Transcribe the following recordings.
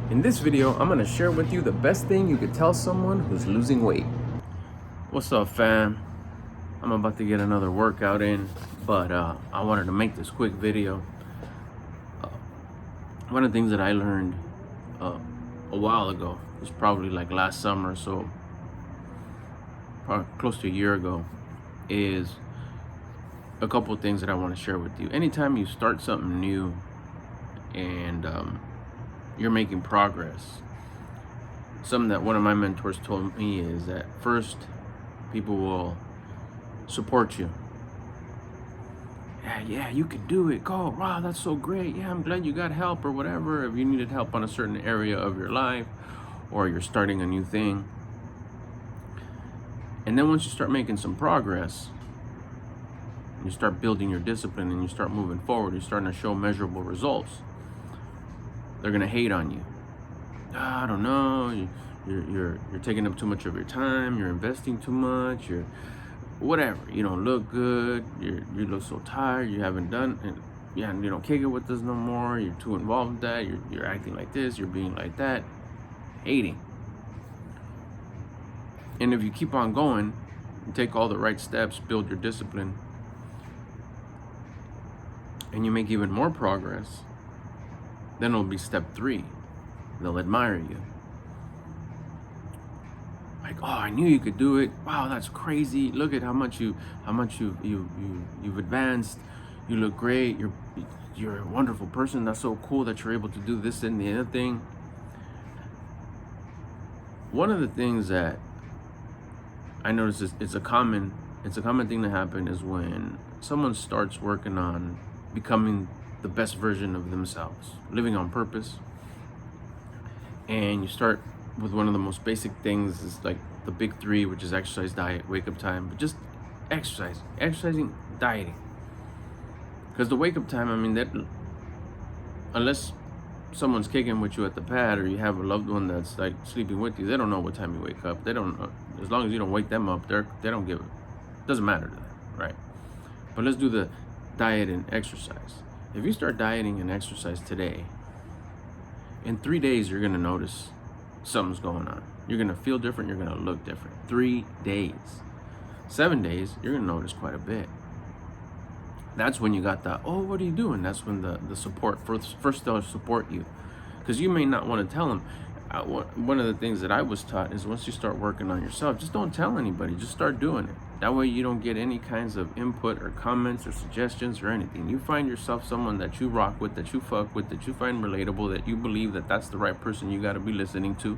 In this video, I'm gonna share with you the best thing you could tell someone who's losing weight. What's up, fam? I'm about to get another workout in, but I wanted to make this quick video. One of the things that I learned a while ago, was probably like last summer, so probably close to a year ago, is a couple of things that I want to share with you. Anytime you start something new and you're making progress, something that one of my mentors told me is that first, people will support you. Yeah, you can do it. Go. Wow, that's so great. Yeah, I'm glad you got help or whatever. If you needed help on a certain area of your life or you're starting a new thing. And then once you start making some progress, you start building your discipline and you start moving forward, you're starting to show measurable results, they're going to hate on you. I don't know. You're taking up too much of your time. You're investing too much. You're whatever. You don't look good. You look so tired. You haven't done it. Yeah, you don't kick it with us no more. You're too involved with that. You're acting like this. You're being like that. Hating. And if you keep on going, you take all the right steps, build your discipline, and you make even more progress, then it'll be step 3. They'll admire you. Like, oh, I knew you could do it. Wow, that's crazy. Look at how much you've advanced. You look great. You're a wonderful person. That's so cool that you're able to do this and the other thing. One of the things that I notice is it's a common thing to happen is when someone starts working on becoming the best version of themselves, living on purpose, and you start with one of the most basic things is like the big 3, which is exercise, diet, wake up time, but just exercising, dieting. Because the wake up time, I mean, that unless someone's kicking with you at the pad or you have a loved one that's like sleeping with you, they don't know what time you wake up. They don't know. As long as you don't wake them up, they don't give it. Doesn't matter to them, right? But let's do the diet and exercise. If you start dieting and exercise today, in 3 days, you're gonna notice something's going on. You're gonna feel different, you're gonna look different. 3 days. 7 days, you're gonna notice quite a bit. That's when you got the, oh, what are you doing? That's when the support, first they'll support you. Because you may not want to tell them. One of the things that I was taught is once you start working on yourself, just don't tell anybody, just start doing it. That way you don't get any kinds of input or comments or suggestions or anything. You find yourself someone that you rock with, that you fuck with, that you find relatable, that you believe that that's the right person you got to be listening to.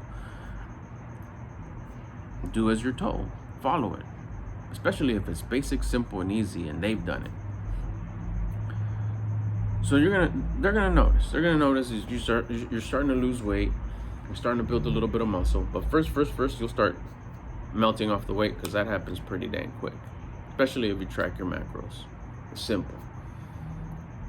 Do as you're told. Follow it. Especially if it's basic, simple, and easy and they've done it. So they're gonna notice. They're gonna notice is you're starting to lose weight. You're starting to build a little bit of muscle. But first, you'll start melting off the weight because that happens pretty dang quick. Especially if you track your macros. It's simple.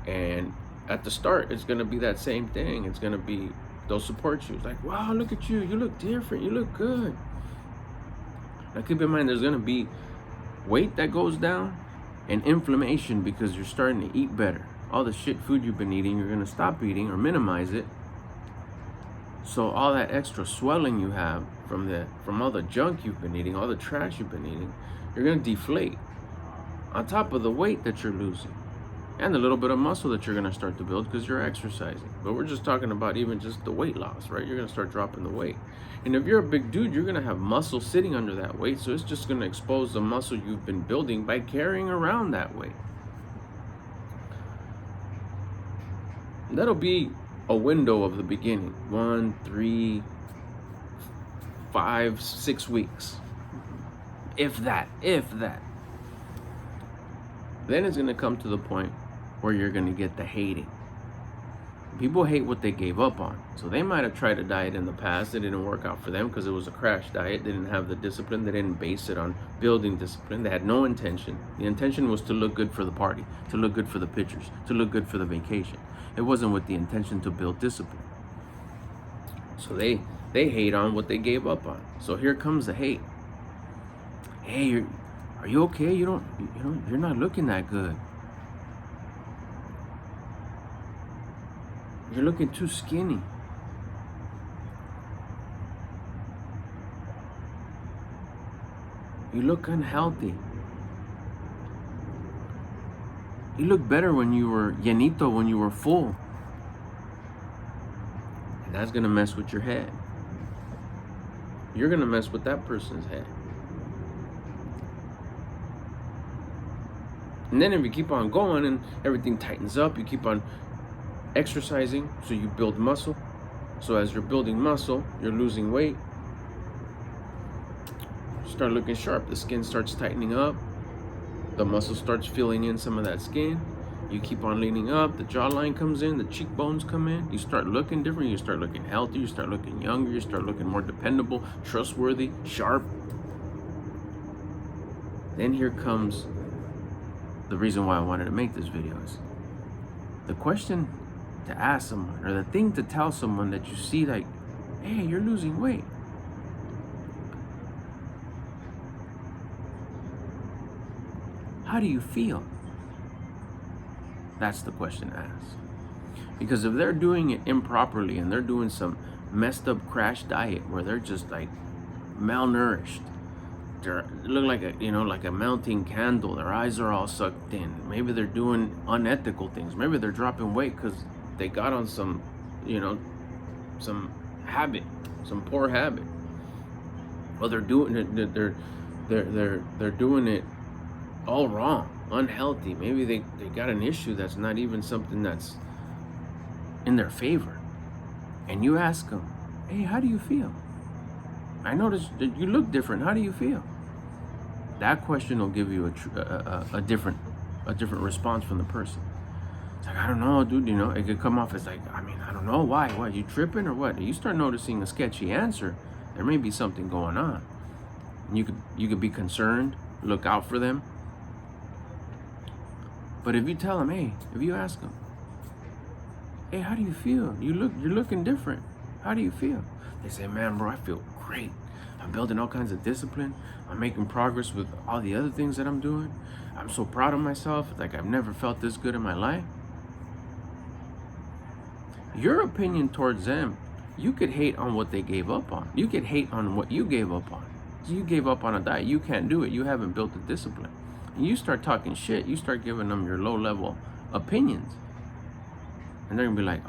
And at the start, it's gonna be that same thing. It's gonna be, they'll support you. It's like, wow, look at you. You look different. You look good. Now keep in mind, there's gonna be weight that goes down and inflammation because you're starting to eat better. All the shit food you've been eating, you're gonna stop eating or minimize it. So all that extra swelling you have from all the junk you've been eating, all the trash you've been eating, you're gonna deflate. On top of the weight that you're losing. And the little bit of muscle that you're gonna start to build because you're exercising. But we're just talking about even just the weight loss, right? You're gonna start dropping the weight. And if you're a big dude, you're gonna have muscle sitting under that weight. So it's just gonna expose the muscle you've been building by carrying around that weight. That'll be a window of the beginning. 1, 3, 5, 6 weeks. If that. Then it's gonna come to the point where you're gonna get the hating. People hate what they gave up on. So they might have tried a diet in the past. It didn't work out for them because it was a crash diet. They didn't have the discipline. They didn't base it on building discipline. They had no intention. The intention was to look good for the party, to look good for the pictures, to look good for the vacation. It wasn't with the intention to build discipline. So they hate on what they gave up on. So here comes the hate. Hey, are you okay? You're not looking that good. You're looking too skinny. You look unhealthy. You look better when you were llenito, when you were full. And that's going to mess with your head. You're going to mess with that person's head. And then if you keep on going and everything tightens up, you keep on exercising, so you build muscle. So as you're building muscle, you're losing weight. You start looking sharp. The skin starts tightening up. The muscle starts filling in some of that skin. You keep on leaning up. The jawline comes in. The cheekbones come in. You start looking different. You start looking healthy. You start looking younger. You start looking more dependable, trustworthy, sharp. Then here comes the reason why I wanted to make this video. Is the question to ask someone, or the thing to tell someone that you see, like, hey, you're losing weight. How do you feel? That's the question to ask. Because if they're doing it improperly and they're doing some messed up crash diet where they're just like malnourished, they look like a melting candle. Their eyes are all sucked in. Maybe they're doing unethical things. Maybe they're dropping weight because they got on some habit, some poor habit. Well, they're doing it. They're doing it all wrong, unhealthy. Maybe they got an issue that's not even something that's in their favor. And you ask them, hey, how do you feel? I noticed that you look different. How do you feel? That question will give you a different response from the person. It's like, I don't know, dude. It could come off as like, I don't know. Why? What? You tripping or what? You start noticing a sketchy answer, there may be something going on. And you could be concerned, look out for them. But if you tell them, hey, if you ask them, hey, how do you feel? You're looking different. How do you feel? They say, man, bro, I feel great. I'm building all kinds of discipline. I'm making progress with all the other things that I'm doing. I'm so proud of myself. Like, I've never felt this good in my life. Your opinion towards them, you could hate on what they gave up on. You could hate on what you gave up on. You gave up on a diet. You can't do it. You haven't built the discipline. And you start talking shit. You start giving them your low-level opinions. And they're going to be like,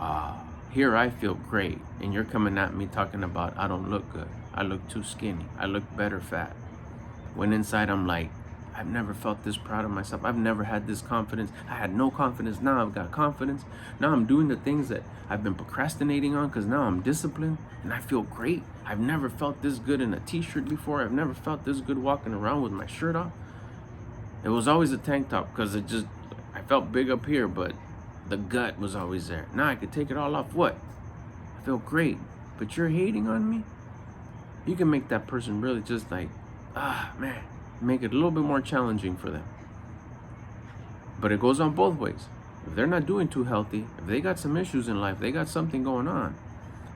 here I feel great. And you're coming at me talking about I don't look good. I look too skinny. I look better fat. When inside I'm like, I've never felt this proud of myself. I've never had this confidence. I had no confidence. Now I've got confidence. Now I'm doing the things that I've been procrastinating on because now I'm disciplined and I feel great. I've never felt this good in a t-shirt before. I've never felt this good walking around with my shirt off. It was always a tank top because I felt big up here, but the gut was always there. Now I could take it all off. What? I feel great. But you're hating on me? You can make that person really just like, man, make it a little bit more challenging for them. But it goes on both ways. If they're not doing too healthy, if they got some issues in life, they got something going on,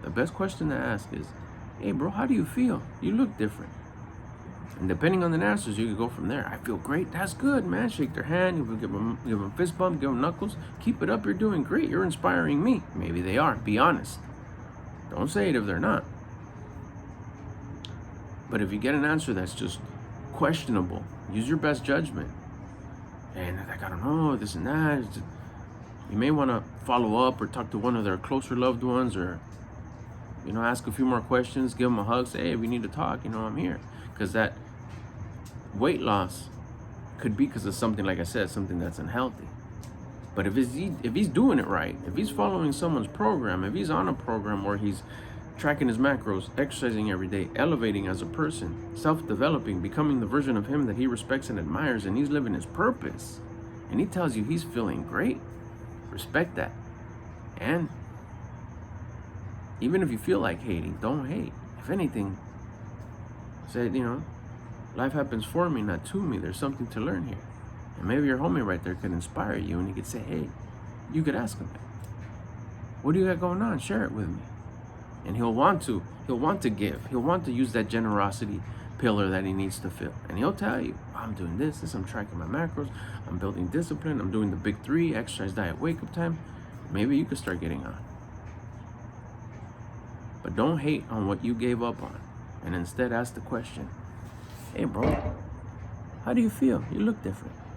the best question to ask is, hey, bro, how do you feel? You look different. And depending on the answers, you can go from there. I feel great. That's good, man. Shake their hand. Give them a fist bump. Give them knuckles. Keep it up. You're doing great. You're inspiring me. Maybe they are. Be honest. Don't say it if they're not. But if you get an answer that's just questionable, use your best judgment. And like, I don't know, this and that. You may want to follow up or talk to one of their closer loved ones, or ask a few more questions. Give them a hug. Say, hey, we need to talk. I'm here. Because that weight loss could be because of something, like I said, something that's unhealthy. But if he's doing it right, if he's following someone's program, if he's on a program where he's tracking his macros, exercising every day, elevating as a person, self-developing, becoming the version of him that he respects and admires, and he's living his purpose, and he tells you he's feeling great, respect that. And even if you feel like hating, don't hate. If anything, say, life happens for me, not to me. There's something to learn here. And maybe your homie right there could inspire you, and you could say, hey, you could ask him, what do you got going on? Share it with me. And he'll want to give. He'll want to use that generosity pillar that he needs to fill. And he'll tell you, I'm doing this, I'm tracking my macros, I'm building discipline, I'm doing the big 3, exercise, diet, wake up time. Maybe you could start getting on. But don't hate on what you gave up on. And instead ask the question, hey bro, How do you feel? You look different.